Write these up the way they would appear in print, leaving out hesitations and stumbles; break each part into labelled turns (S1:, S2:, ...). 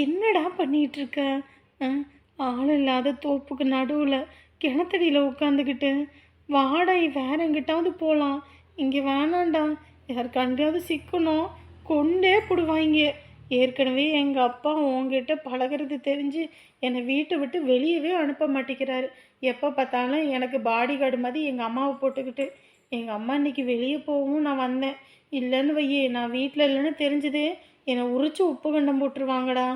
S1: என்னடா பண்ணிட்டு இருக்க? அஹ், ஆள் இல்லாத தோப்புக்கு நடுவில் கிணத்தடியில் உட்காந்துக்கிட்டு வாடகை வேற எங்கிட்டாவது போகலாம். இங்கே வேணாண்டா, யார் கண்டாவது சிக்கணும், கொண்டே போடுவாங்க. ஏற்கனவே எங்கள் அப்பா உங்ககிட்ட பழகிறது தெரிஞ்சு என்னை வீட்டை விட்டு வெளியவே அனுப்ப மாட்டேங்கிறாரு. எப்போ பார்த்தாலும் எனக்கு பாடி கார்டு மாதிரி எங்கள் அம்மாவை போட்டுக்கிட்டு. எங்கள் அம்மா இன்னைக்கு வெளியே போகவும் நான் வந்தேன். இல்லைன்னு வையே, நான் வீட்டில் இல்லைன்னு தெரிஞ்சதே என்னை உரிச்சு உப்பு கண்டம் போட்டுருவாங்கடா.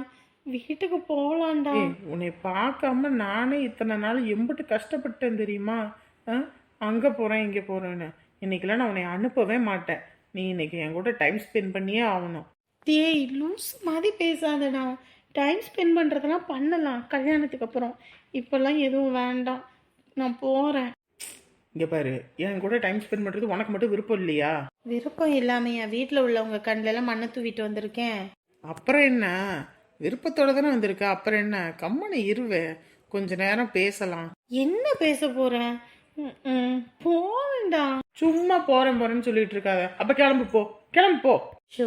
S1: வீட்டுக்கு போகலான்டா.
S2: உன்னை பார்க்காம நானே இத்தனை நாள் எம்பிட்டு கஷ்டப்பட்டேன் தெரியுமா? அங்கே போகிறேன் இங்கே போகிறேன்னு. இன்னைக்கெல்லாம் நான் உன்னை அனுப்பவே மாட்டேன். நீ இன்னைக்கு என் கூட டைம் ஸ்பெண்ட் பண்ணியே ஆகணும்.
S1: டேய் லூஸ் மாதிரி பேசாதடா. டைம் ஸ்பெண்ட் பண்ணுறதெல்லாம் பண்ணலாம் கல்யாணத்துக்கு அப்புறம். இப்போல்லாம் எதுவும் வேண்டாம், நான் போகிறேன்.
S2: இங்கே பாரு, என் கூட டைம் ஸ்பெண்ட் பண்ணுறது உனக்கு மட்டும் விருப்பம் இல்லையா?
S1: விருப்பம் இல்லாமல் என் வீட்டில் உள்ளவங்க கண்ணிலெல்லாம் மண்ணை தூவிட்டு வந்திருக்கேன்.
S2: அப்புறம் என்ன, விருப்பத்தோட தானே வந்திருக்கா? அப்புறம் என்ன, கம்மனை இருவே, கொஞ்ச நேரம் பேசலாம்.
S1: என்ன பேச போகிறேன்? போவேண்டா.
S2: சும்மா போறேன் போறேன்னு சொல்லிட்டு இருக்காத. அப்ப கிளம்பு போ, கிளம்பு போ.
S1: ஷோ,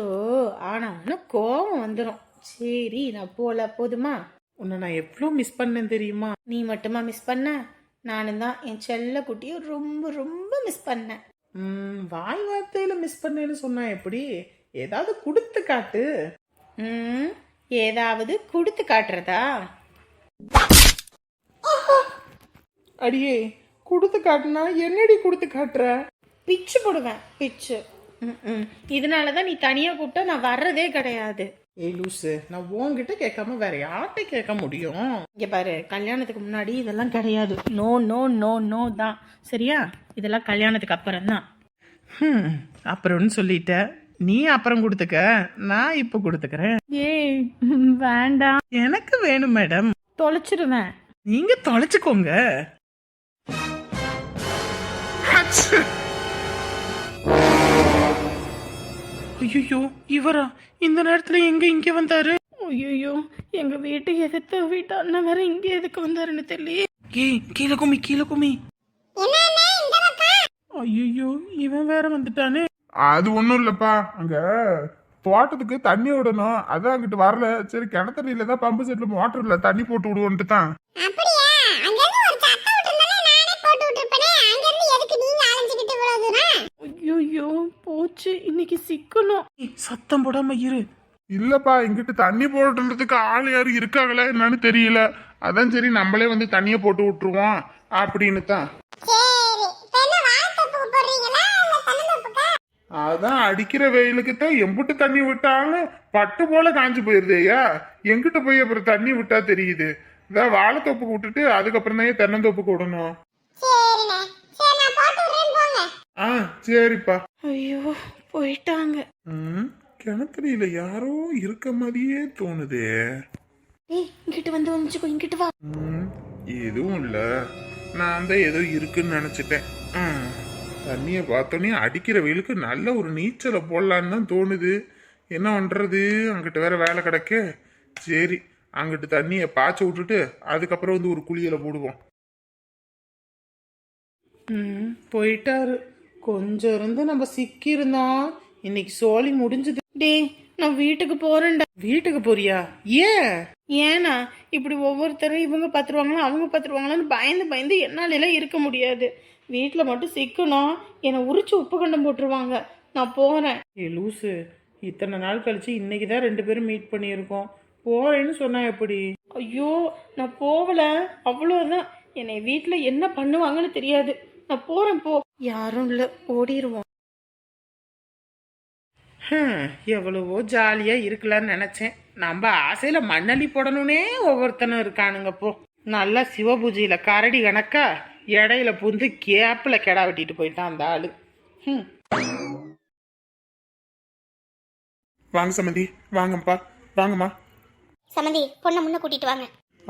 S1: ஆனால் கோபம் வந்துடும். சரி நான் போகல, போதுமா?
S2: உன்னை நான் எவ்வளோ மிஸ் பண்ணேன் தெரியுமா?
S1: நீ மட்டுமா மிஸ் பண்ண? நானும் தான் என் செல்ல குட்டியை ரொம்ப ரொம்ப மிஸ் பண்ணேன்.
S2: வாய் வார்த்தையில மிஸ் பண்ணேன்னு சொன்னா எப்படி? ஏதாவது கொடுத்து காட்டு.
S1: ஏதாவது கொடுத்து காட்டுறதா?
S2: அடியே, கொடுத்து காட்டுனா என்னடி கொடுத்து காட்டுற?
S1: பிச்சு போடுவேன், பிச்சு. இதனால தான் நீ தனியாக கூப்பிட்டா நான் வர்றதே கிடையாது.
S2: ஏய் லூசு, நான் உன்கிட்ட கேட்காம வேற யார்கிட்ட கேட்க முடியும்?
S1: இங்கே பாரு, கல்யாணத்துக்கு முன்னாடி இதெல்லாம் கிடையாது. நோ நோ நோ நோ தான், சரியா? இதெல்லாம் கல்யாணத்துக்கு அப்புறம் தான்.
S2: அப்புறம்னு சொல்லிட்ட. நீ அப்புறம் கொடுத்துக்க, நான் இப்போ கொடுத்துக்கிறேன்.
S1: ஏய் வேண்டாம்.
S2: எனக்கு வேணும் மேடம்.
S1: தொலைச்சிருவேன்.
S2: நீங்க தொலைச்சுக்கோங்க. ஐயோ, இவரா இந்த நேரத்துல எங்க இங்க வந்தாரு?
S1: ஐயோ, எங்க வீட்டு எதிர்த்த வீட்டு அண்ணன் வேற இங்க எதுக்கு வந்தாருன்னு தெரியல.
S2: கீழே குமி, கீழே குமி. ஐயோ, இவன் வேற வந்துட்டானே.
S3: அது ஒண்ணும் இல்லப்பா, அங்க தோட்டத்துக்கு தண்ணி விடணும், அதான் அங்கிட்டு வரல. சரி, கிணத்தடியில தான் பம்பு செட்ல மோட்டர் இல்ல, தண்ணி போட்டு விடுவோன்ட்டு தான்.
S1: ஐயோ போச்சு, இன்னைக்கு சிக்கணும்.
S2: சத்தம் போடாம இரு.
S3: இல்லப்பா, இங்கிட்டு தண்ணி போடுறதுக்கு ஆள் யாரும் இருக்காங்களா என்னன்னு தெரியல. அதான் சரி நம்மளே வந்து தண்ணியை போட்டு விட்டுருவோம் அப்படின்னு தான். அதான் அடிக்கிற வெயிலுக்கு தான் எம்பிட்டு தண்ணி விட்டாலும் பட்டு போல காஞ்சு போயிருதேயா. எங்கிட்ட போய் அப்புறம் தண்ணி விட்டா தெரியுது. இதான் வாழைத்தோப்புக்கு விட்டுட்டு அதுக்கப்புறம் தான் தென்னந்தோப்புக்கு விடணும். சரிப்பா.
S1: ஐயோ போயிட்டாங்க.
S3: கிணத்துறையில யாரோ இருக்க மாதிரியே தோணுது.
S1: ஏய் இங்கிட்டு வந்து வந்துச்சுக்கோ, இங்கிட்டு வா.
S3: எதுவும் இல்ல, நான் தான் ஏதோ இருக்குன்னு நினைச்சிட்டேன். தண்ணிய பார்த்தோன்னே அடிக்கிற வெயிலுக்கு நல்ல ஒரு நீச்சலை போடலான்னு தான் தோணுது. என்ன பண்றது, அங்கிட்ட வேற வேலை கிடக்கு. சரி, அங்கிட்டு தண்ணிய பாய்ச்ச விட்டுட்டு அதுக்கப்புறம் வந்து ஒரு குளியலை போடுவோம்.
S2: போயிட்டாரு. கொஞ்சம் இருந்து நம்ம சிக்கி இருந்தோம். இன்னைக்கு சோழி முடிஞ்சது.
S1: டேய் நான் வீட்டுக்கு போறேன்டா.
S2: வீட்டுக்கு போறியா? ஏன்?
S1: ஏன்னா இப்படி ஒவ்வொருத்தரும் இவங்க பத்துருவாங்களா அவங்க பத்துருவாங்களான்னு பயந்து பயந்து என்னால எல்லாம் இருக்க முடியாது. வீட்டில் மட்டும் சிக்கணும், என்னை உரிச்சு உப்பு கண்டம் போட்டுருவாங்க. நான் போறேன்.
S2: ஏ லூசு, இத்தனை நாள் கழிச்சு இன்னைக்கு தான் 2 பேரும் மீட் பண்ணியிருக்கோம். போறேன்னு சொன்னா எப்படி?
S1: ஐயோ நான் போகல, அவ்வளோதான். என்னை வீட்டில் என்ன பண்ணுவாங்கன்னு தெரியாது. நான் போறேன், போ. யாரும் இல்லை, ஓடிடுவோம்.
S2: எவ்வளவோ ஜாலியா இருக்கலாம்னு நினைச்சேன். நம்ம ஆசையில மண்ணள்ளி போடணும்னே ஒவ்வொருத்தனும் இருக்கானுங்க. போ, நல்லா சிவபூஜையில கரடி கணக்கா இடையில புந்து கேப்பில் கெடா வெட்டிட்டு போயிட்டான் அந்த ஆளு.
S3: வாங்க சமந்தி, வாங்கப்பா, வாங்கம்மா.
S4: சமந்தி, பொண்ணை முன்ன கூட்டிட்டு வாங்க.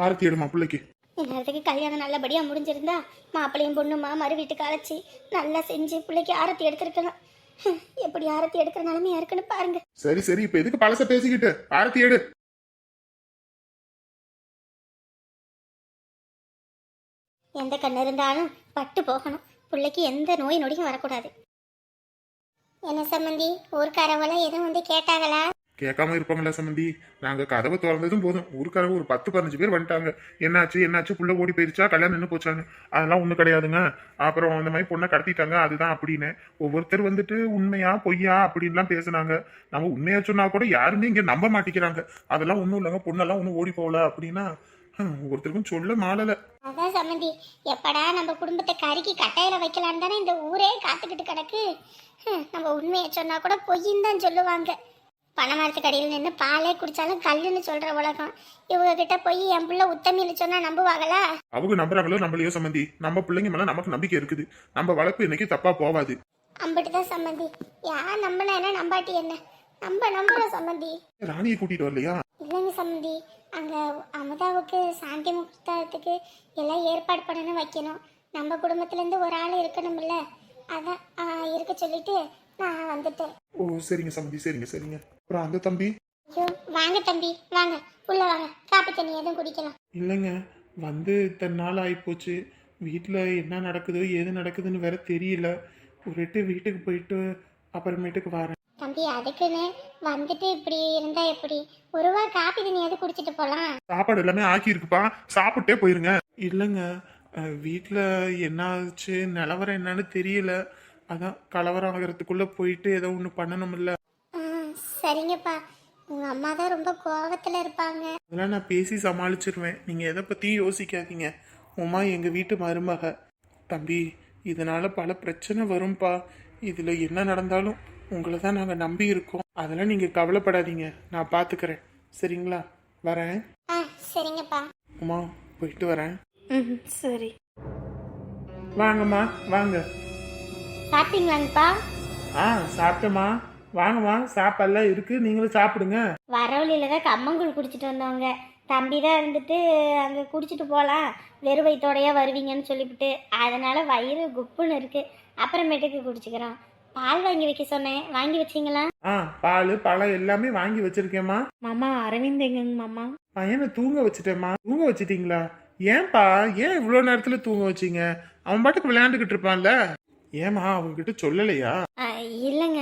S3: ஆரத்தி எடுமா பிள்ளைக்கு.
S4: இந்நேரத்துக்கு கல்யாணம் நல்லபடியா முடிஞ்சிருந்தா மாப்பிள்ளையும் பொண்ணுமா மறு வீட்டுக்கு அழைச்சி நல்லா செஞ்சு பிள்ளைக்கு ஆரத்தி எடுத்திருக்கலாம். எப்படி ஆரத்தி எடுக்கிற நிலைமையா இருக்குன்னு பாருங்க.
S3: சரி சரி, இப்ப எதுக்கு பழச பேசிக்கிட்டு, ஆரத்தி எடு.
S4: எந்த கண்ணு இருந்தாலும் பட்டு போகணும். பிள்ளைக்கு எந்த நோய் நொடியும் வரக்கூடாது. என்ன சம்பந்தி, ஊர்க்காரவள எதுவும் வந்து கேட்டாங்களா?
S3: கேட்காம இருப்பாங்களா சம்பந்தி? நாங்க கதவை திறந்ததும் போதும் ஊருக்காரங்க ஒரு 10-15 பேர் வந்துட்டாங்க. என்னாச்சு புள்ள ஓடி போயிருச்சா, கல்யாணம் நின்று போச்சான்னு. அதெல்லாம் ஒண்ணும் கிடையாதுங்க. அப்புறம் அந்த மாதிரி பொண்ணை கடத்திட்டாங்க அதுதான் அப்படின்னு ஒவ்வொருத்தர் வந்துட்டு உண்மையா பொய்யா அப்படின்லாம் பேசுனாங்க. நம்ம உண்மையா சொன்னா கூட யாருமே இங்க நம்ப மாட்டேங்கிறாங்க. அதெல்லாம் ஒண்ணும் இல்லைங்க, பொண்ணெல்லாம் ஒன்றும் ஓடி போகல அப்படின்னா ஒவ்வொருத்தருக்கும் சொல்ல மாளல.
S4: அதான் சம்மந்தி, எப்படா நம்ம குடும்பத்தை கருக்கி கட்டையில வைக்கலான்னு தானே இந்த ஊரே காத்துக்கிட்டு கிடக்கு. நம்ம உண்மையை சொன்னா கூட பொய்ன்னு தான் சொல்லுவாங்க. பணமரத்து கடையில் நின்று பாலே குடிச்சாலும் கல்லுன்னு சொல்ற உலகம். இவங்க கிட்ட போய் என் பிள்ளை உத்தமின்னு சொன்னா நம்புவாங்களா?
S3: அவங்க நம்புறாங்களோ நம்மளையோ சம்பந்தி, நம்ம பிள்ளைங்க மேல நமக்கு நம்பிக்கை இருக்குது. நம்ம வளர்ப்பு இன்னைக்கு தப்பா போவாது.
S4: அம்பிட்டுதான் சம்மந்தி. யார் நம்பினா என்ன நம்பாட்டி என்ன, நம்புற சம்மந்தி.
S3: ராணியை கூட்டிட்டு வரலையா?
S4: இல்லைங்க சம்மந்தி, அங்கே அமுதாவுக்கு சாந்தி முகூர்த்தத்துக்கு எல்லாம் ஏற்பாடு பண்ணணும் வைக்கணும். நம்ம குடும்பத்துலேருந்து ஒரு ஆள் இருக்கணும்ல, அதான் இருக்க சொல்லிட்டு நான் வந்துட்டேன்.
S3: ஓ சரிங்க சம்பந்தி, சரிங்க. அப்புறம் அந்த தம்பி?
S4: ஐயோ வாங்க தம்பி வாங்க, உள்ள வாங்க, காப்பி தண்ணி எதுவும் குடிக்கலாம்.
S2: இல்லைங்க, வந்து இத்தனை நாள் ஆகிப்போச்சு. வீட்டில் என்ன நடக்குதோ ஏது நடக்குதுன்னு வேற தெரியல. ஒரு எட்டு வீட்டுக்கு போயிட்டு அப்புறமேட்டுக்கு வரேன்.
S4: தம்பி அதுக்குன்னு வந்துட்டு இப்படி இருந்தா எப்படி? ஒரு ரூபா காப்பி தண்ணியாவது குடிச்சிட்டு போலாம்.
S3: சாப்பாடு எல்லாமே ஆக்கி இருக்குப்பா, சாப்பிட்டே போயிருங்க.
S2: இல்லைங்க, வீட்டில் என்ன ஆச்சு நிலவரம் என்னன்னு தெரியல. அதான் கலவரம் ஆகிறதுக்குள்ளே போயிட்டு ஏதோ ஒன்று பண்ணணும்ல.
S4: சரிங்கப்பா, உங்க அம்மா தான் ரொம்ப கோவத்துல இருப்பாங்க.
S2: அதெல்லாம் நான் பேசி சமாளிச்சிருவேன். நீங்கள் எதை பற்றியும் யோசிக்காதீங்க. உமா எங்கள் வீட்டு மருமக. தம்பி, இதனால் பல பிரச்சனை வரும்பா. இதில் என்ன நடந்தாலும் உங்களை தான் நாங்கள் நம்பி இருக்கோம். அதெல்லாம் நீங்கள் கவலைப்படாதீங்க, நான் பார்த்துக்கிறேன். சரிங்களா? வரேன்.
S4: சரிங்கப்பா.
S2: உமா போயிட்டு வரேன்.
S1: சரி.
S2: வாங்கம்மா வாங்க.
S4: சாப்பிட்டீங்களாங்கப்பா?
S2: சாப்பிட்டேம்மா. வாங்கம்மா, சாப்பாடுலாம் இருக்குது, நீங்களும் சாப்பிடுங்க.
S4: வரவழியில தான் கம்மங்கூழ் குடிச்சிட்டு வந்தவங்க. தம்பி தான் இருந்துட்டு அங்கே குடிச்சிட்டு போகலாம், வெறும் வயிற்றோடையா வருவீங்கன்னு சொல்லிவிட்டு, அதனால வயிறு குப்புன்னு இருக்கு. அப்புறமேட்டுக்கு குடிச்சிக்கிறோம். பால் வாங்கி வைக்க சொன்னேன், வாங்கி வச்சிங்களா?
S2: பால் பழம் எல்லாமே வாங்கி வச்சிருக்கேம்மா.
S1: மாமா அரவிந்த் எங்கங்க மாமா?
S2: பையனை தூங்க வச்சுட்டேம்மா. தூங்க வச்சிட்டீங்களா? ஏன்பா, ஏன் இவ்வளோ நேரத்தில் தூங்க வச்சிங்க? அவன் பாட்டுக்கு விளையாண்டுக்கிட்டு இருப்பான்ல. ஏமா அவங்ககிட்ட சொல்லலையா?
S4: இல்லைங்க,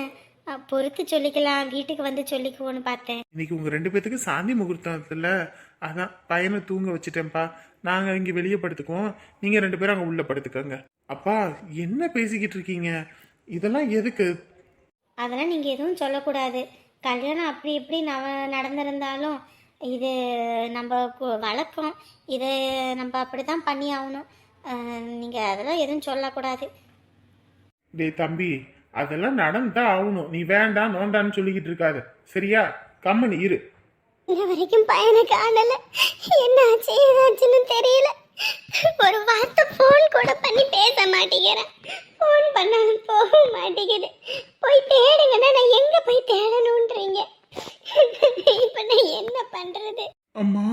S4: பொறுத்து சொல்லிக்கலாம், வீட்டுக்கு வந்து சொல்லிக்குவோன்னு பார்த்தேன்.
S2: இன்னைக்கு உங்க 2 பேத்துக்கு சாந்தி முகூர்த்தத்துல, அதான் பையனை தூங்க வச்சுட்டேன்ப்பா. நாங்க இங்க வெளியே படுத்துக்குவோம், நீங்க 2 பேரும் அங்க உள்ள படுத்துக்கோங்க. அப்பா என்ன பேசிக்கிட்டு இருக்கீங்க? இதெல்லாம் எதுக்கு?
S4: அதெல்லாம் நீங்கள் எதுவும் சொல்லக்கூடாது. கல்யாணம் அப்படி இப்படி நடந்திருந்தாலும் இது நம்ம வழக்கம், இது நம்ம அப்படி தான் பண்ணி ஆகணும். நீங்கள் அதெல்லாம் எதுவும் சொல்லக்கூடாது.
S2: டேய் தம்பி, அதெல்லாம் நடந்துதான் ஆகணும். நீ வேண்டாம் நோண்டான்னு சொல்லிக்கிட்டு இருக்காது, சரியா? கம்மனி இரு.
S4: இன்ன வரைக்கும் பையனை காணல, என்ன ஆச்சு ஏதாச்சுன்னு தெரியல. ஒரு வார்த்தை ஃபோன் கூட பண்ணி பேச மாட்டேங்கிறேன். ஃபோன் பண்ணாலும் போக மாட்டேங்குது. போய் தேடுங்கன்னா நான் எங்க போய் தேடணுன்றீங்க. இப்ப நான் என்ன பண்றது?
S2: அம்மா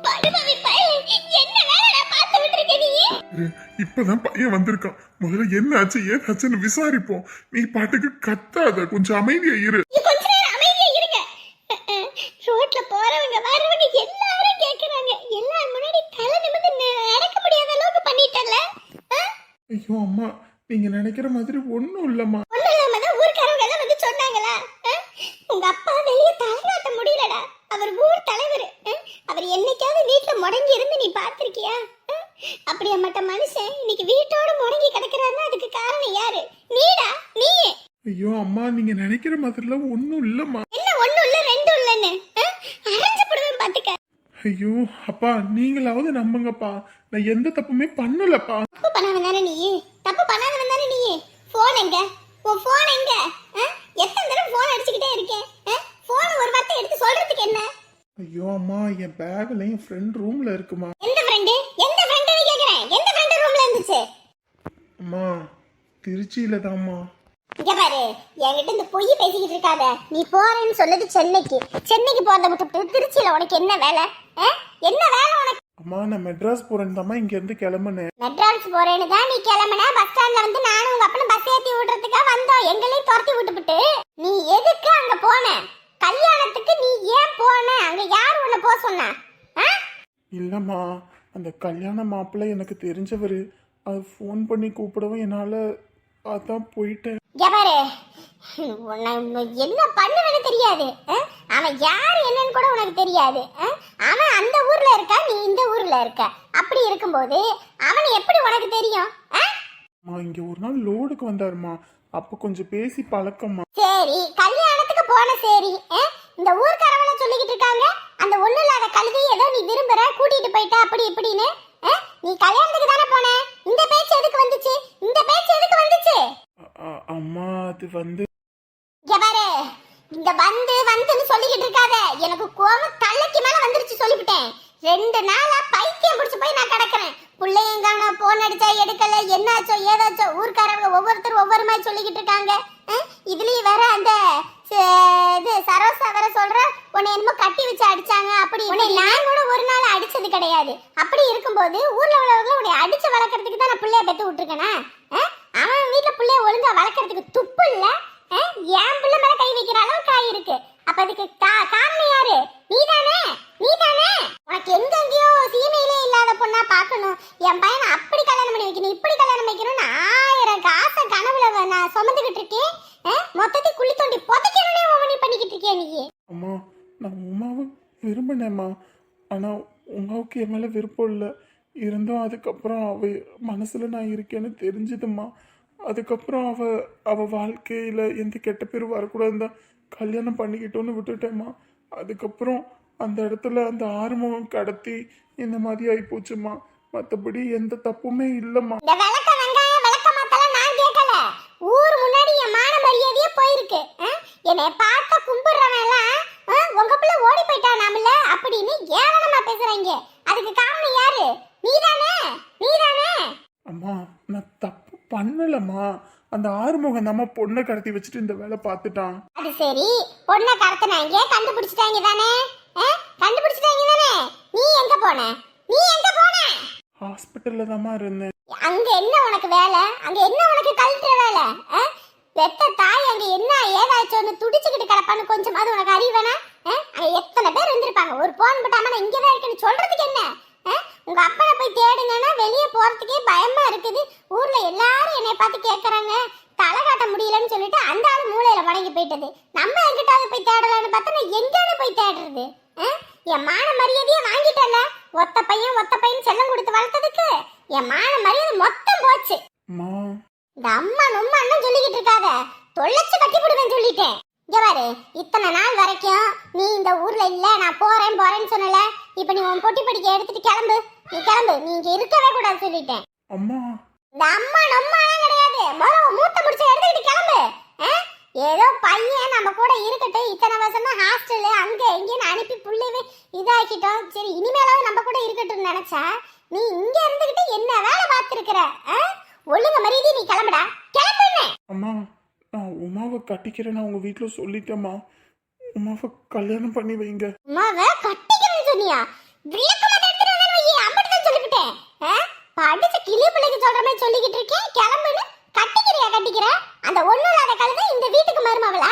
S4: படுபாவி பையன், என்ன வேலை பார்த்து விட்டுருக்க நீ?
S3: இப்பதான் பையன் வந்திருக்கான், முதல்ல என்ன ஆச்சு ஏதாச்சுன்னு விசாரிப்போம். நீ பாட்டுக்கு கத்தாத, கொஞ்சம் அமைதியா இரு.
S4: கொஞ்ச நேரம் அமைதியா இருங்க. ரோட்ல போறவங்க வரவங்க எல்லாரும் கேக்குறாங்க. எல்லாரும் முன்னாடி தலை நிமிர்ந்து நடக்க முடியாத அளவுக்கு பண்ணிட்டல.
S2: ஐயோ அம்மா, நீங்க நினைக்கிற மாதிரி ஒன்றும் இல்லம்மா.
S4: ஒண்ணும் இல்லாம தான் ஊர்க்காரங்க எல்லாம் வந்து சொன்னாங்களா? உங்க அப்பா வெளியே தலைநாட்ட முடியலடா, அவர் ஊர் தலைவர். அவர் என்னைக்காவது வீட்டுல முடங்கி இருந்து நீ பார்த்திருக்கியா? அப்படியாப்பட்ட மனுஷன் இன்னைக்கு வீட்டோட முடங்கி கிடக்குறாருன்னா அதுக்கு காரணம் யாரு? நீடா, நீயே.
S2: ஐயோ அம்மா, நீங்க நினைக்கிற மாதிரிலாம் ஒன்றும் இல்லம்மா.
S4: என்ன ஒண்ணும் இல்ல ரெண்டும் இல்லன்னு அரைஞ்சு போடுவேன் பாத்துக்க.
S2: ஐயோ அப்பா, நீங்களாவது நம்புங்கப்பா, நான் எந்த தப்புமே பண்ணலப்பா.
S4: தப்பு பண்ணாதவன் தானே நீ, தப்பு பண்ணாதவன் தானே நீ. போன் எங்க? உன் போன் எங்க? எத்தனை தடவை போன் அடிச்சுக்கிட்டே இருக்கேன். போன் ஒரு வார்த்தை எடுத்து சொல்றதுக்கு என்ன?
S2: ஐயோ அம்மா, என் பேக்ல என் ஃப்ரெண்ட் ரூம்ல இருக்குமா.
S4: எந்த ஃப்ரெண்டு? எந்த ஃப்ரெண்டுன்னு கேக்குறேன். எந்த ஃப்ரெண்ட் ரூம்ல இருந்துச்சு?
S2: அம்மா திருச்சியில தான்மா.
S4: இங்க பாரு, என்கிட்ட இந்த பொய் பேசிக்கிட்டு இருக்காத. நீ போறேன்னு சொன்னது சென்னைக்கு போறத விட்டு திருச்சியில உனக்கு என்ன வேலை? என்ன வேலை உனக்கு?
S2: அம்மா நான் மெட்ராஸ் போறேன்னு தாம்மா இங்க இருந்து கிளம்புனேன்.
S4: மெட்ராஸ் போறேன்னு தான் நீ கிளம்புன. பஸ் ஸ்டாண்ட்ல வந்து நானும் உங்க அப்பனும் பஸ் ஏத்தி விடுறதுக்கா வந்தோம். எங்களையும் துரத்தி விட்டுவிட்டு நீ எதுக்கு அங்க போன? கல்யாணத்துக்கு நீ ஏன் போன? அங்க யார் உன்னை போக சொன்னா?
S2: இல்லம்மா, அந்த கல்யாண மாப்பிள்ளை எனக்கு தெரிஞ்சவர்.
S3: அது ஃபோன் பண்ணி கூப்பிடவும் என்னால் அதான் போயிட்டேன்.
S4: இங்க பாரு, உன்னை என்ன பண்ணுவேன்னு தெரியாது. அவன் யார் என்னன்னு கூட உனக்கு தெரியாது. அவன் அந்த ஊர்ல இருக்கா, நீ இந்த ஊர்ல இருக்க. அப்படி இருக்கும்போது அவன் எப்படி உனக்கு தெரியும்?
S3: அம்மா இங்கே ஒரு நாள் லோடுக்கு வந்தாருமா, அப்போ கொஞ்சம் பேசி பழக்கம்மா.
S4: சரி, கல்யாணத்துக்கு போன சரி, இந்த ஊர்க்காரவள சொல்லிக்கிட்டு இருக்காங்க அந்த ஒண்ணு இல்லாத கழுதை ஏதோ நீ விரும்புற கூட்டிட்டு போயிட்டா அப்படி இப்படின்னு. நீ கல்யாணத்துக்கு தானே போன, இந்த பேச்சு எதுக்கு வந்துச்சு? இந்த பேச்சு எதுக்கு வந்துச்சு?
S3: அம்மா அது வந்து
S4: இங்க பாரு, இந்த வந்துன்னு சொல்லிக்கிட்டு இருக்காத. எனக்கு கோவம் தலைக்கு மேல வந்துருச்சு சொல்லிவிட்டேன். 2 நாளா பைத்தியம் பிடிச்சு போய் நான் கிடக்குறேன். பிள்ளையங்கான போன் அடிச்சா எடுக்கல, என்னாச்சோ ஏதாச்சோ ஊர்க்காரங்க ஒவ்வொருத்தரும் ஒவ்வொரு மாதிரி சொல்லிக்கிட்டு இருக்காங்க. இதுலயும் வேற அந்த இது சரோசா வேற சொல்ற உன்னை என்னமோ கட்டி வச்சு அடிச்சாங்க அப்படி. உன்னை நான் கூட ஒரு நாள் அடிச்சது கிடையாது. அப்படி இருக்கும்போது ஊர்ல உள்ளவங்க உன்னை அடிச்சு வளர்க்கறதுக்கு தான் நான் பிள்ளைய பெத்து விட்டுருக்கேனா? அவன் வீட்டுல பிள்ளைய ஒழுங்கா வளர்க்கறதுக்கு துப்பு இல்ல. என் பிள்ளை மேல கை வைக்கிற அளவுக்கு ஆயிருக்கு. அப்ப அதுக்கு காரணம் யாரு? நீதானே? உனக்கு எங்கெங்கயோ சீமையிலே இல்லாத பொண்ணா பாக்கணும், என் பையனை அப்படி கல்யாணம் பண்ணி வைக்கணும், இப்படி கல்யாணம் வைக்கணும்னு 1000 ஆசை கனவுல நான் சுமந்துகிட்டு இருக்கேன். மொத்தத்தை குழி தோண்டி புதைக்கணும்னே ஒவ்வொன்றையும் பண்ணிக்கிட்டு இருக்கேன் நீ.
S3: அம்மா நான் உமாவை விரும்பினேம்மா, ஆனால் உமாவுக்கு என் மேலே விருப்பம் இல்லை. இருந்தும் அதுக்கப்புறம் மனசில் நான் இருக்கேன்னு தெரிஞ்சுதும்மா. அதுக்கப்புறம் அவள் வாழ்க்கையில் எந்த கெட்ட பேரும் வரக்கூடாதுன்னு தான் கல்யாணம் பண்ணிக்கிட்டோன்னு விட்டுட்டேம்மா. அதுக்கப்புறம் அந்த இடத்துல அந்த ஆறுமுகம் கடத்தி இந்த மாதிரி ஆகி போச்சுமா. மற்றபடி எந்த தப்புமே இல்லைம்மா.
S4: இந்த விளக்க வெங்காயம் விளக்க மாத்தலாம் நான் கேட்கல. ஊர் முன்னாடி என் மான மரியாதையே போயிருக்கு. என்னை பார்த்த கும்பிடுறவன் எல்லாம் உங்க பிள்ளை ஓடி போயிட்டானாமல அப்படின்னு ஏளனமா பேசுறாங்க. அதுக்கு காரணம் யாரு? நீதானே?
S3: அம்மா நான் தப்பு பண்ணலம்மா. அந்த ஆறுமுகம் நம்ம பொண்ணை கடத்தி வச்சுட்டு இந்த வேலை பார்த்துட்டான்.
S4: அது சரி, பொண்ணை கடத்தினாங்க, கண்டுபிடிச்சிட்டாங்க தானே? நீ எங்க போன?
S3: ஹாஸ்பிட்டல்ல தாம்மா இருந்தேன்.
S4: அங்க என்ன உனக்கு வேலை? அங்க என்ன உனக்கு கல்ற வேலை? பெத்த தாய் அங்க என்ன ஏதாச்சும் துடிச்சுக்கிட்டு கிடப்பான்னு கொஞ்சமாவது உனக்கு அறிவேனா? அங்க எத்தனை பேர் இருந்திருப்பாங்க. ஒரு போன் போட்டாம நான் இங்கதான் இருக்கேன்னு சொல்றதுக்கு என்ன? உங்க அப்பனை போய் தேடுங்கன்னா வெளியே போறதுக்கே பயமா இருக்குது. ஊர்ல எல்லாரும் என்னை பார்த்து கேட்கறாங்க, தலை காட்ட முடியலன்னு சொல்லிட்டு அந்த ஆளு மூளையில மடங்கி போயிட்டது. நம்ம எங்கிட்டாவது போய் தேடலான்னு பார்த்தா நான் எங்காவது போய் தேடுறது? என் மான மரியாதையே வாங்கிட்டல. ஒத்த பையன் செல்லம் கொடுத்து வளர்த்ததுக்கு என் மான மரியாதை மொத்தம் போச்சு. இந்த அம்மா நொம்மான்னு சொல்லிக்கிட்டு இருக்காத, தொலைச்சு கட்டி போடுவேன் சொல்லிட்டேன். இங்க பாரு, இத்தனை நாள் வரைக்கும் நீ இந்த ஊர்ல இல்ல, நான் போறேன்னு சொன்னல. இப்ப நீ உன் பொட்டி படிக்க எடுத்துட்டு கிளம்பு. நீ இங்க இருக்கவே கூடாது சொல்லிட்டேன்.
S3: அம்மா
S4: இந்த அம்மா நொம்மாலாம் கிடையாது. மூட்டை முடிச்சு எடுத்துக்கிட்டு கிளம்பு. ஏதோ பையன் நம்ம கூட இருக்கட்டும், இத்தனை வருஷம் தான் ஹாஸ்டலு அங்க எங்கேன்னு அனுப்பி புள்ளைவே இதாக்கிட்டோம். சரி இனிமேலாவது நம்ம கூட இருக்கட்டும் நினைச்சா நீ இங்க இருந்துகிட்டு என்ன வேலை பார்த்துருக்கிற? ஒழுங்க மரியாதை நீ கிளம்புடா, கிளம்புன்னு.
S3: அம்மா நான் உமாவை கட்டிக்கிறேன்னு அவங்க வீட்டுல சொல்லிட்டேம்மா. உமாவை கல்யாணம் பண்ணி வைங்க.
S4: உமாவை கட்டிக்கிறேன்னு சொன்னியா? விளக்கமா எடுத்துட்டு வந்து வை, அப்படிதான் சொல்லிவிட்டேன். படிச்ச கிளி பிள்ளைக்கு சொல்ற மாதிரி சொல்லிக்கிட்டு இருக்கேன், கிளம்புன்னு. கட்டிக்கிற அந்த ஒண்ணு இல்லாத கழுதை இந்த வீட்டுக்கு மருமவளா?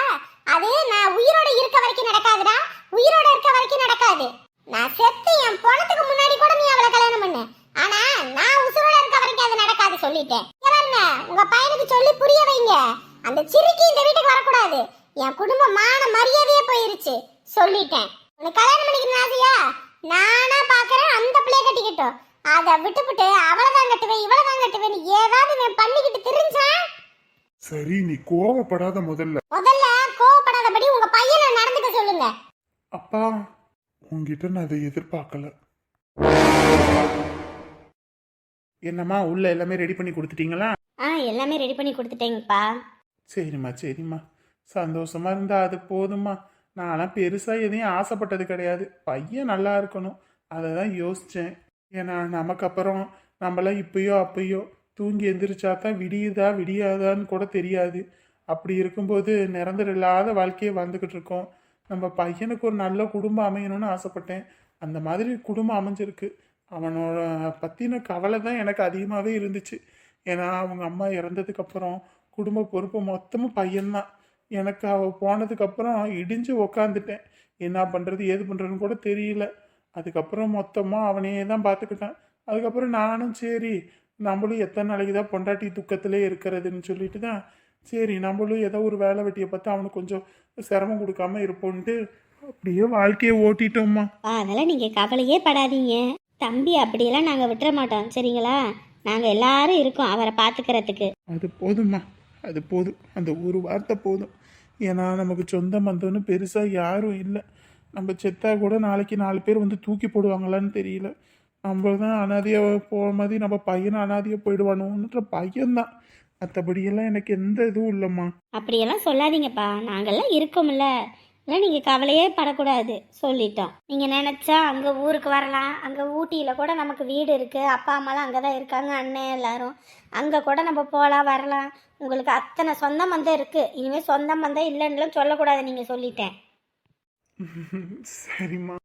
S4: அது நான் உயிரோட இருக்க வரைக்கும் நடக்காதுடா. உயிரோட இருக்க வரைக்கும் நடக்காது. நான் செத்து என் போனதுக்கு முன்னாடி கூட நீ அவளை கல்யாணம் பண்ணு. ஆனா நான் உசுரோட இருக்க வரைக்கும் அது நடக்காது சொல்லிட்டேன். உங்க பையனுக்கு சொல்லி புரிய வைங்க. அந்த சிரிக்கி இந்த வீட்டுக்கு வரக்கூடாது. என் குடும்பம் மான மரியாதையே போயிருச்சு சொல்லிட்டேன். உனக்கு கல்யாணம் பண்ணிக்கணும் ஆசையா? நானா பாக்குறேன், அந்த பிள்ளைய கட்டிக்கிட்டோம். அதை விட்டுவிட்டு அவளைதான் கட்டுவேன் இவளைதான் கட்டுவேன் ஏதாவது பண்ணிக்கிட்டு தெரிஞ்சா?
S3: சரி நீ கோவப்படாத. முதல்ல
S4: கோவப்படாதபடி உங்க பையனை நடந்துக்க சொல்லுங்க.
S3: அப்பா உங்ககிட்ட நான் அதை எதிர்பார்க்கல. என்னம்மா உள்ள எல்லாமே ரெடி பண்ணி கொடுத்துட்டீங்களா?
S4: எல்லாமே ரெடி பண்ணி கொடுத்துட்டேங்கப்பா.
S3: சரிம்மா சந்தோஷமா இருந்தா அது போதும்மா. நான்லாம் பெருசா எதையும் ஆசைப்பட்டது கிடையாது. பையன் நல்லா இருக்கணும், அதை தான் யோசிச்சேன். ஏன்னா நமக்கு அப்புறம் நம்மளாம் இப்பயோ அப்பயோ தூங்கி எந்திரிச்சா தான் விடியுதா விடியாதான்னு கூட தெரியாது. அப்படி இருக்கும்போது நிரந்தரம் இல்லாத வாழ்க்கையை வந்துக்கிட்டு இருக்கோம். நம்ம பையனுக்கு ஒரு நல்ல குடும்பம் அமையணும்னு ஆசைப்பட்டேன். அந்த மாதிரி குடும்பம் அமைஞ்சிருக்கு. அவனோட பற்றின கவலை தான் எனக்கு அதிகமாகவே இருந்துச்சு. ஏன்னா அவங்க அம்மா இறந்ததுக்கப்புறம் குடும்ப பொறுப்பு மொத்தமும் பையன்தான். எனக்கு அவள் போனதுக்கப்புறம் இடிஞ்சு உக்காந்துட்டேன். என்ன பண்ணுறது ஏது பண்ணுறதுன்னு கூட தெரியல. அதுக்கப்புறம் மொத்தமாக அவனையே தான் பார்த்துக்கிட்டான். அதுக்கப்புறம் நானும் சரி நம்மளும் எத்தனை நாளைக்கு தான் பொண்டாட்டி துக்கத்திலே இருக்கிறதுன்னு சொல்லிட்டு தான் சரி நம்மளும் ஏதோ ஒரு வேலை வெட்டியை பார்த்து அவனுக்கு கொஞ்சம் சிரமம் கொடுக்காம இருப்போன்ட்டு அப்படியே வாழ்க்கையை ஓட்டிட்டோம்மா.
S4: அதெல்லாம் நீங்கள் கவலையே படாதீங்க. தம்பி அப்படியெல்லாம் நாங்கள் விட்டுற மாட்டோம் சரிங்களா? நாங்கள் எல்லாரும் இருக்கோம் அவரை பார்த்துக்கிறதுக்கு.
S3: அது போதும்மா, அது போதும். அந்த ஒரு வார்த்தை போதும். ஏன்னா நமக்கு சொந்த பந்தம்னு பெருசாக யாரும் இல்லை. நம்ம செத்தா கூட நாளைக்கு 4 பேர் வந்து தூக்கி போடுவாங்களான்னு தெரியல. நம்ம தான் அனாதையாக போகிற மாதிரி நம்ம பையனை அனாதையாக போயிடுவானோன்ற பையன்தான். மற்றபடியெல்லாம் எனக்கு எந்த இதுவும் இல்லைம்மா.
S4: அப்படியெல்லாம் சொல்லாதீங்கப்பா, நாங்கள்லாம் இருக்கோம்ல. இல்லை நீங்கள் கவலையே படக்கூடாது சொல்லிட்டோம். நீங்கள் நினச்சா அங்கே ஊருக்கு வரலாம். அங்கே ஊட்டியில் கூட நமக்கு வீடு இருக்குது. அப்பா அம்மாலாம் அங்கே தான் இருக்காங்க, அண்ணன் எல்லாரும். அங்கே கூட நம்ம போகலாம் வரலாம். உங்களுக்கு அத்தனை சொந்த பந்தம் இருக்குது. இனிமேல் சொந்த பந்தம் இல்லைன்னுலாம் சொல்லக்கூடாது, நீங்கள் சொல்லிட்டேன்.
S3: சரிம்மா.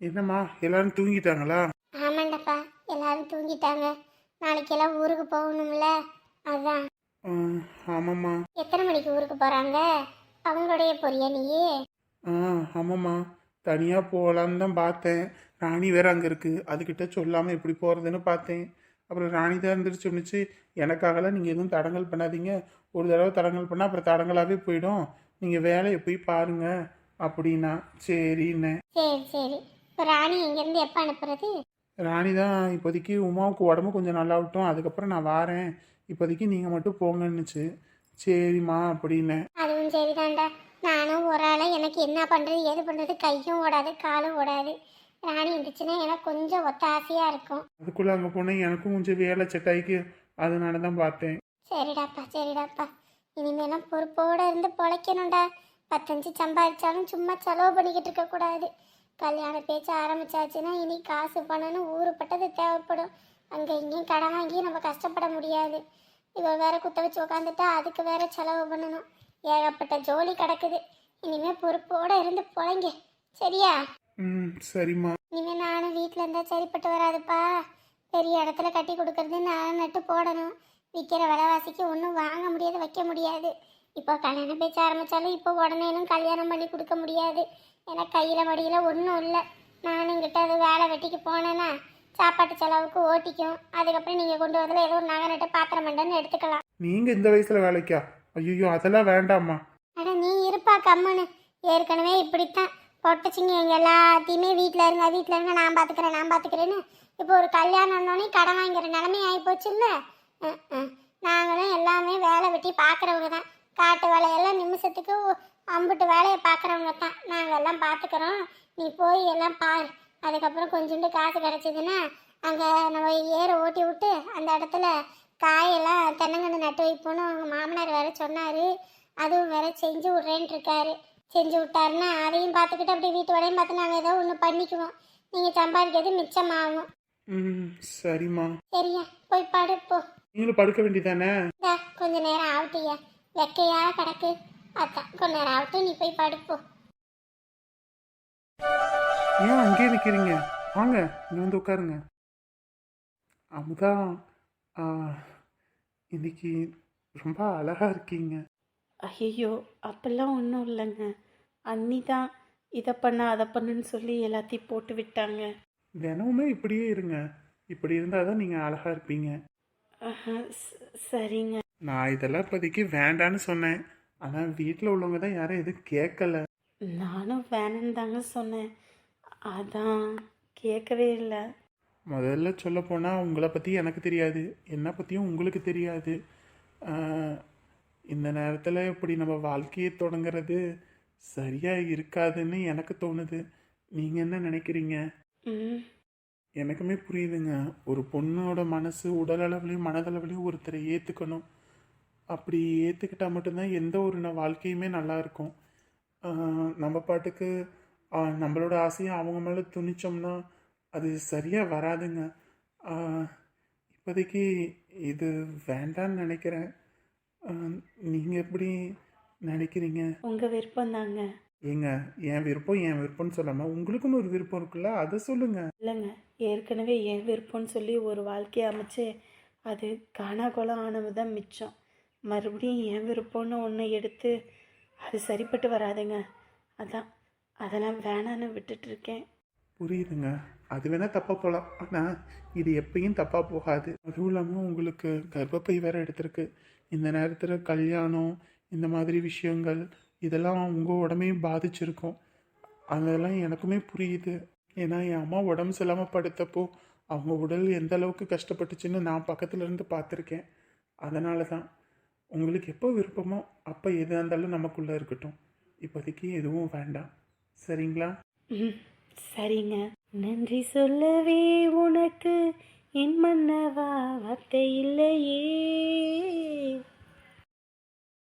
S3: என்னம்மா எல்லாரும் தூங்கிட்டாங்களா?
S4: ஆமாண்டப்பா, எல்லாரும் தூங்கிட்டாங்க. நாளைக்கெல்லாம் ஊருக்கு போகணும்ல, அதான்.
S3: ஆமாம்மா.
S4: எத்தனை மணிக்கு ஊருக்கு போகிறாங்க? அவங்களுடைய பொரியா நீயே?
S3: ஆமாம்மா, தனியாக போகலான்னு தான் பார்த்தேன். ராணி வேற அங்கே இருக்குது, அதுக்கிட்ட சொல்லாமல் எப்படி போகிறதுன்னு பார்த்தேன். அப்புறம் ராணி தான் இருந்துட்டு சொன்னிச்சு, எனக்காகலாம் நீங்கள் எதுவும் தடங்கல் பண்ணாதீங்க. ஒரு தடவை தடங்கல் பண்ணால் அப்புறம் தடங்களாகவே போயிடும். நீங்கள் வேலையை போய் பாருங்க அப்படின்னா. சரிண்ணே.
S4: சரி சரி. இப்போ ராணி இங்கேருந்து எப்போ அனுப்புறது?
S3: ராணி தான் இப்போதைக்கு உமாவுக்கு உடம்பு கொஞ்சம் நல்லா விட்டோம், அதுக்கப்புறம் நான் வாரேன், இப்போதைக்கு நீங்கள் மட்டும் போங்கன்னுச்சு. சரிம்மா அப்படின்னேன்.
S4: அதுவும் சரிதான்டா. நானும் ஒரு ஆளை எனக்கு என்ன பண்ணுறது ஏது பண்ணுறது கையும் ஓடாது காலும் ஓடாது. ராணி இருந்துச்சுன்னா எனக்கு கொஞ்சம் ஒத்தாசையாக இருக்கும்.
S3: அதுக்குள்ளே அங்கே போனேன், எனக்கும் கொஞ்சம் வேலை செட் ஆகிக்கு, அதனால தான் பார்த்தேன்.
S4: சரிடாப்பா சரிடாப்பா. இனிமேலாம் பொறுப்போடு இருந்து பொழைக்கணும்டா. 10 சம்பாதிச்சாலும் சும்மா செலவு பண்ணிக்கிட்டு இருக்கக்கூடாது. கல்யாண பேச்சு ஆரம்பிச்சாச்சுன்னா இனி காசு பணம்னு ஊருப்பட்டது தேவைப்படும். அங்கே இங்கேயும் கடன் வாங்கி நம்ம கஷ்டப்பட முடியாது. இவள் வேற குத்த வச்சு உட்காந்துட்டா அதுக்கு வேற செலவு பண்ணணும். ஏகப்பட்ட ஜோலி கிடக்குது. இனிமேல் பொறுப்போடு இருந்து பொழைங்க சரியா?
S3: சரிம்மா.
S4: இனிமேல் நானும் வீட்டில் இருந்தால் சரிப்பட்டு வராதுப்பா. பெரிய இடத்துல கட்டி கொடுக்கறது நான் நட்டு போடணும். விற்கிற விலைவாசிக்கு ஒன்றும் வாங்க முடியாது வைக்க முடியாது. இப்போ கல்யாணம் பேச்ச ஆரம்பித்தாலும் இப்போ உடனேனும் கல்யாணம் பண்ணி கொடுக்க முடியாது. ஏன்னா கையில் மடியில் ஒன்றும் இல்லை. நானுங்கிட்ட அது வேலை வெட்டிக்கு போனேன்னா சாப்பாட்டு செலவுக்கு ஓட்டிக்கும். அதுக்கப்புறம் நீங்கள் கொண்டு வரதில் ஏதோ ஒரு நகை நட்டு பாத்திரம் மண்டன்னு எடுத்துக்கலாம்.
S3: நீங்கள் இந்த வயசில் வேலைக்கா? ஐயோ அதெல்லாம் வேண்டாம்மா.
S4: ஆனால் நீ இருப்பா கம்முன்னு. ஏற்கனவே இப்படித்தான் பொட்டச்சிங்க எங்கள் எல்லாத்தையுமே வீட்டில் இருங்க நான் பார்த்துக்கிறேன்னு இப்போ ஒரு கல்யாணம்னோடனே கடன் வாங்கிற நிலைமை ஆகிப்போச்சு இல்லை? நாங்களும் எல்லாமே வேலை வெட்டி பார்க்குறவங்க தான். காட்டு வேலையெல்லாம் நிமிஷத்துக்கு அம்புட்டு வேலையை பார்க்குறவங்க தான். நாங்கள் எல்லாம் பார்த்துக்குறோம். நீ போய் எல்லாம் பார். அதுக்கப்புறம் கொஞ்சோண்டு காசு கிடச்சிதுன்னா அங்கே நம்ம ஏரை ஓட்டி விட்டு அந்த இடத்துல காயெல்லாம் தென்னங்கன்று நட்டு வைப்போன்னு அவங்க மாமனார் வேற சொன்னார். அதுவும் வேற செஞ்சு விட்றேன்ட்டு இருக்காரு. செஞ்சு விட்டாருன்னா அதையும் பார்த்துக்கிட்டு அப்படியே வீட்டு வேலையும் பார்த்து நாங்கள் ஏதோ ஒன்று பண்ணிக்குவோம். நீங்கள் சம்பாதிக்கிறது மிச்சமாகும்.
S3: சரிம்மா.
S4: சரியா போய் படுப்போ.
S3: நீங்களும் படுக்க வேண்டியதானே?
S4: கொஞ்ச நேரம் ஆகட்டியா, வெக்கையா கிடக்கு. அதான் கொஞ்ச நேரம் ஆகட்டும், நீ போய் படுப்போ.
S3: ஏன் அங்கேயே நிற்கிறீங்க? வாங்க இங்கே வந்து உட்காருங்க. அமுதா, இன்னைக்கு ரொம்ப அழகா இருக்கீங்க.
S1: ஐயோ அப்பெல்லாம் ஒன்றும் இல்லைங்க. அண்ணி தான் இதை பண்ண அதை பண்ணுன்னு சொல்லி எல்லாத்தையும் போட்டு விட்டாங்க.
S3: தினமுமே இப்படியே இருங்க. இப்படி இருந்தால் தான் நீங்கள் அழகா இருப்பீங்க.
S1: சரிங்க.
S3: நான் இதெல்லாம் இப்போதைக்கு வேண்டான்னு சொன்னேன். ஆனால் வீட்டில் உள்ளவங்க தான் யாரும் எதுவும் கேட்கல.
S1: நானும் வேணுன்னு தாங்க சொன்னேன். அதான் கேட்கவே இல்லை.
S3: முதல்ல சொல்ல போனால் உங்களை பற்றி எனக்கு தெரியாது, என்னை பற்றியும் உங்களுக்கு தெரியாது. இந்த நேரத்தில் இப்படி நம்ம வாழ்க்கையை தொடங்குறது சரியாக இருக்காதுன்னு எனக்கு தோணுது. நீங்கள் என்ன நினைக்கிறீங்க? எனக்குமே புரியுதுங்க. ஒரு பொண்ணோட மனசு உடலளவுலையும் மனதளவுலையும் ஒருத்தரை ஏற்றுக்கணும். அப்படி ஏற்றுக்கிட்டால் மட்டும்தான் எந்த ஒரு வாழ்க்கையுமே நல்லா இருக்கும். நம்ம பாட்டுக்கு நம்மளோட ஆசையை அவங்க மேலே துணிச்சோம்னா அது சரியாக வராதுங்க. இப்போதைக்கு இது வேண்டான்னு நினைக்கிறேன். நீங்கள் எப்படி நினைக்கிறீங்க?
S1: உங்கள் விருப்பம் தாங்க.
S3: ஏங்க என் விருப்பம்னு சொல்லாமல் உங்களுக்குன்னு ஒரு விருப்பம் இருக்குல்ல, அதை சொல்லுங்கள்.
S1: இல்லைங்க, ஏற்கனவே என் விருப்பம்னு சொல்லி ஒரு வாழ்க்கையை அமைச்சு அது காணாகோலம் ஆனது தான் மிச்சம். மறுபடியும் என் விருப்பம்னு ஒன்று எடுத்து அது சரிப்பட்டு வராதுங்க. அதெல்லாம் வேணான்னு விட்டுட்ருக்கேன்.
S3: புரியுதுங்க. அது வேணால் தப்பாக போகலாம், ஆனால் இது எப்பயும் தப்பாக போகாது. அதுவும் இல்லாமல் உங்களுக்கு கர்ப்பப்பை வேற எடுத்திருக்கு. இந்த நேரத்தில் கல்யாணம் இந்த மாதிரி விஷயங்கள் இதெல்லாம் உங்கள் உடம்பையும் பாதிச்சிருக்கும். அதெல்லாம் எனக்குமே புரியுது. ஏன்னா என் அம்மா உடம்பு சரியில்லாமல் படுத்தப்போ அவங்க உடல் எந்த அளவுக்கு கஷ்டப்பட்டுச்சுன்னு நான் பக்கத்துல இருந்து பார்த்துருக்கேன். அதனால தான் உங்களுக்கு எப்போ விருப்பமோ அப்போ எதாக இருந்தாலும் நமக்குள்ளே இருக்கட்டும். இப்போதைக்கு எதுவும் வேண்டாம், சரிங்களா?
S1: ம் சரிங்க. நன்றி சொல்லவே உனக்கு என் மன்னவா வார்த்தை இல்லையே.